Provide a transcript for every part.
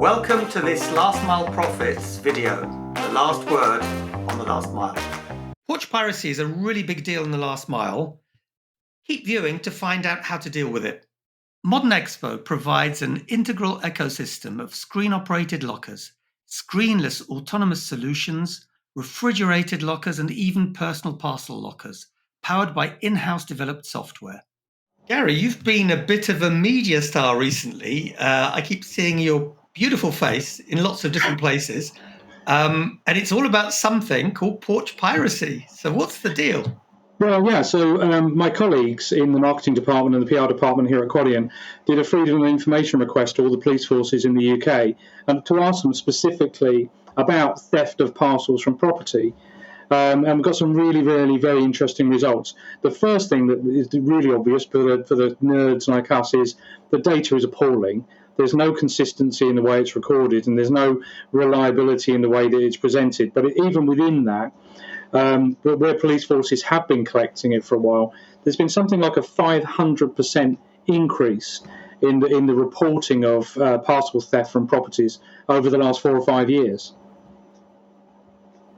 Welcome to this Last Mile Profits video, the last word on the last mile. Porch piracy is a really big deal in the last mile. Keep viewing to find out how to deal with it. Modern Expo provides an integral ecosystem of screen-operated lockers, screenless autonomous solutions, refrigerated lockers, and even personal parcel lockers, powered by in-house developed software. Gary, you've been a bit of a media star recently. I keep seeing your beautiful face in lots of different places. And it's all about something called porch piracy. So what's the deal? Well, yeah, so my colleagues in the marketing department and the PR department here at Quadient did a freedom of information request to all the police forces in the UK and to ask them specifically about theft of parcels from property. And we've got some really, very interesting results. The first thing that is really obvious for the nerds like us is the data is appalling. There's no consistency in the way it's recorded, and there's no reliability in the way that it's presented. But even within that, where police forces have been collecting it for a while, there's been something like a 500% increase in the reporting of parcel theft from properties over the last 4 or 5 years.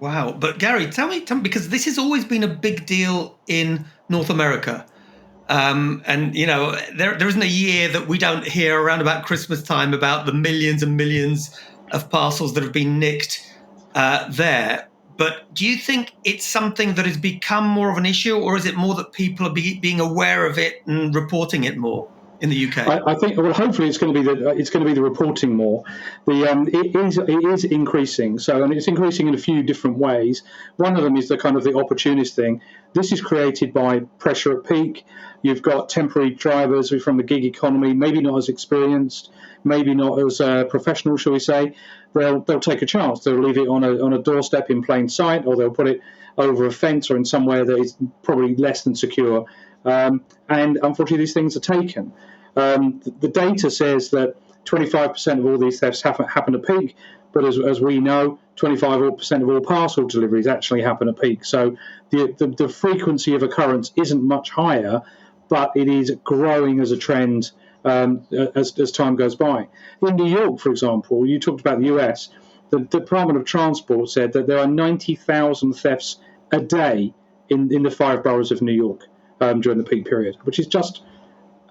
Wow. But Gary, tell me, because this has always been a big deal in North America. And, you know, there isn't a year that we don't hear around about Christmas time about the millions and millions of parcels that have been nicked there. But do you think it's something that has become more of an issue, or is it more that people are being aware of it and reporting it more in the UK? I think, well, hopefully it's going to be the reporting more. It is increasing. So, and it's increasing in a few different ways. One of them is the kind of the opportunist thing. This is created by pressure at peak. You've got temporary drivers who are from the gig economy, maybe not as experienced, maybe not as professional, shall we say. They'll take a chance. They'll leave it on a doorstep in plain sight, or they'll put it over a fence or in somewhere that is probably less than secure. And unfortunately, these things are taken. The data says that 25% of all these thefts happen at peak, but as we know, 25% of all parcel deliveries actually happen at peak. So the frequency of occurrence isn't much higher, but it is growing as a trend as time goes by. In New York, for example, you talked about the US, the Department of Transport said that there are 90,000 thefts a day in the 5 boroughs of New York during the peak period, which is just,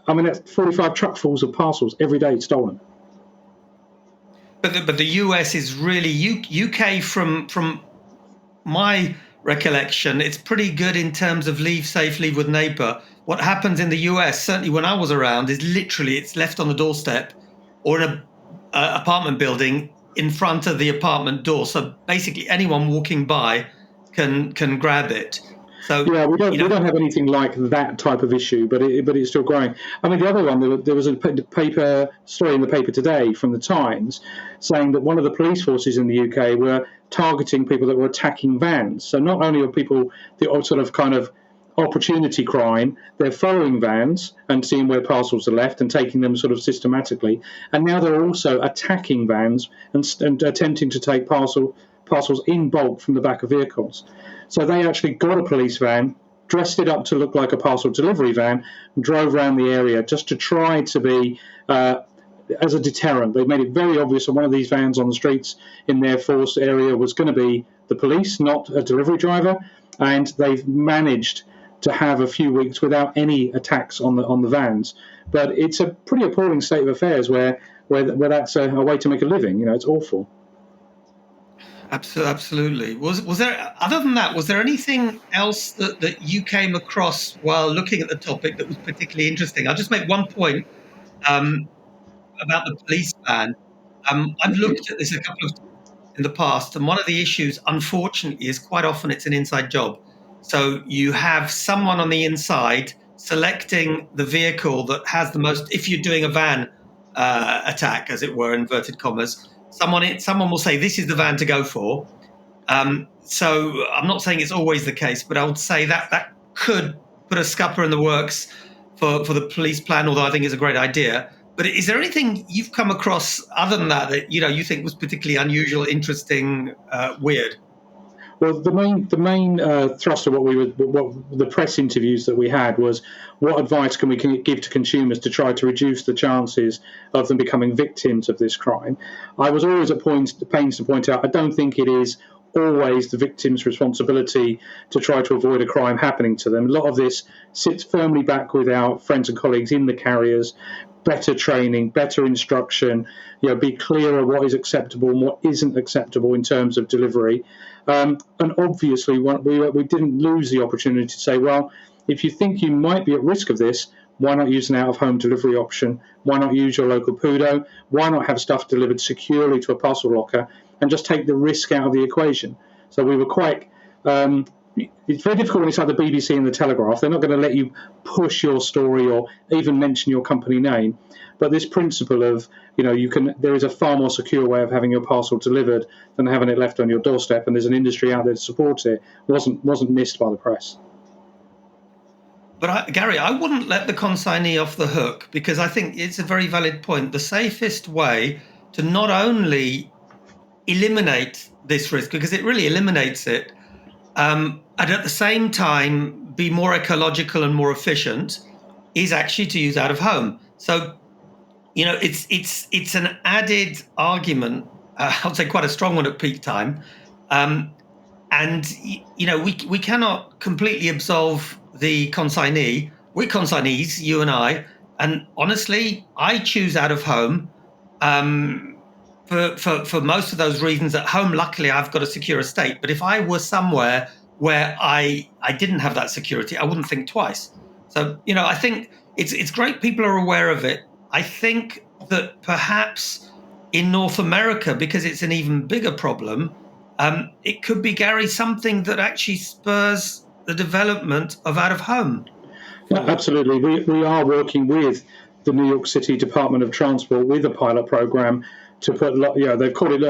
that's 45 truckfuls of parcels every day stolen. But the US is really UK from my recollection. It's pretty good in terms of leave safe, leave with neighbour. What happens in the US, certainly when I was around, is literally it's left on the doorstep or in a apartment building in front of the apartment door. So basically, anyone walking by can grab it. So yeah, we don't have anything like that type of issue, but it's still growing. The other one, there was a paper story in the paper today from the Times saying that one of the police forces in the UK were targeting people that were attacking vans. So not only are people the sort of kind of opportunity crime, they're following vans and seeing where parcels are left and taking them sort of systematically, and now they're also attacking vans and attempting to take parcels in bulk from the back of vehicles. So they actually got a police van, dressed it up to look like a parcel delivery van, and drove around the area just to try to be as a deterrent. They made it very obvious that one of these vans on the streets in their force area was going to be the police, not a delivery driver, and they've managed to have a few weeks without any attacks on the vans. But it's a pretty appalling state of affairs where that's a way to make a living. It's awful. Absolutely. Was there, other than that, was there anything else that you came across while looking at the topic that was particularly interesting? I'll just make one point about the police ban. I've looked at this a couple of times in the past, and one of the issues, unfortunately, is quite often it's an inside job. So you have someone on the inside selecting the vehicle that has the most, if you're doing a van attack, as it were, inverted commas, someone will say, this is the van to go for. So I'm not saying it's always the case, but I would say that could put a scupper in the works for the police plan, although I think it's a great idea. But is there anything you've come across other than that you think was particularly unusual, interesting, weird? Well, the main thrust of what the press interviews that we had was, what advice can we give to consumers to try to reduce the chances of them becoming victims of this crime. I was always at pains to point out, I don't think it is always the victim's responsibility to try to avoid a crime happening to them. A lot of this sits firmly back with our friends and colleagues in the carriers. Better training, better instruction, be clearer what is acceptable and what isn't acceptable in terms of delivery. And obviously, we didn't lose the opportunity to say, well, if you think you might be at risk of this, why not use an out-of-home delivery option? Why not use your local PUDO? Why not have stuff delivered securely to a parcel locker and just take the risk out of the equation? So we were quite... it's very difficult when it's like the BBC and the Telegraph. They're not going to let you push your story or even mention your company name. But this principle of, there is a far more secure way of having your parcel delivered than having it left on your doorstep, and there's an industry out there to support it, wasn't missed by the press. But Gary, I wouldn't let the consignee off the hook, because I think it's a very valid point. The safest way to not only eliminate this risk, because it really eliminates it, and at the same time be more ecological and more efficient, is actually to use out of home. So, it's an added argument. I'd say quite a strong one at peak time, and we cannot completely absolve the consignee. We're consignees, you and I, and honestly, I choose out of home. For most of those reasons. At home, luckily, I've got a secure estate. But if I were somewhere where I didn't have that security, I wouldn't think twice. So, I think it's great people are aware of it. I think that perhaps in North America, because it's an even bigger problem, it could be, Gary, something that actually spurs the development of out of home. Yeah, absolutely. We are working with the New York City Department of Transport with a pilot program to put, they've called it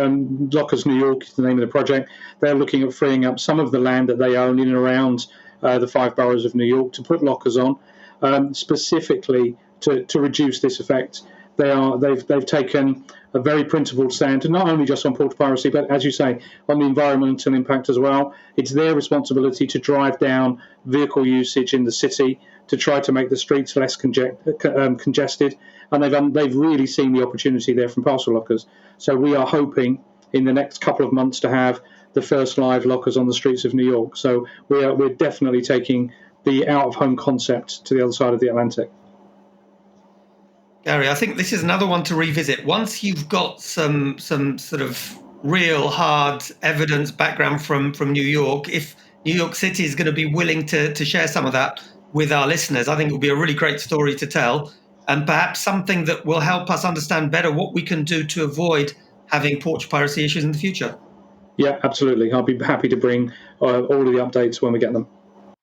Lockers New York is the name of the project. They're looking at freeing up some of the land that they own in and around the 5 boroughs of New York to put lockers on, specifically to reduce this effect. They've taken a very principled stand, and not only just on porch piracy, but as you say, on the environmental impact as well. It's their responsibility to drive down vehicle usage in the city, to try to make the streets less congested, and they've really seen the opportunity there from parcel lockers. So we are hoping in the next couple of months to have the first live lockers on the streets of New York. So we're definitely taking the out-of-home concept to the other side of the Atlantic. Gary, I think this is another one to revisit. Once you've got some sort of real hard evidence background from New York, if New York City is going to be willing to share some of that with our listeners, I think it will be a really great story to tell, and perhaps something that will help us understand better what we can do to avoid having porch piracy issues in the future. Yeah, absolutely. I'll be happy to bring all of the updates when we get them.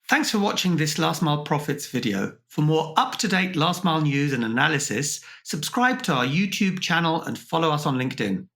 Thanks for watching this Last Mile Profits video. For more up-to-date last mile news and analysis, subscribe to our YouTube channel and follow us on LinkedIn.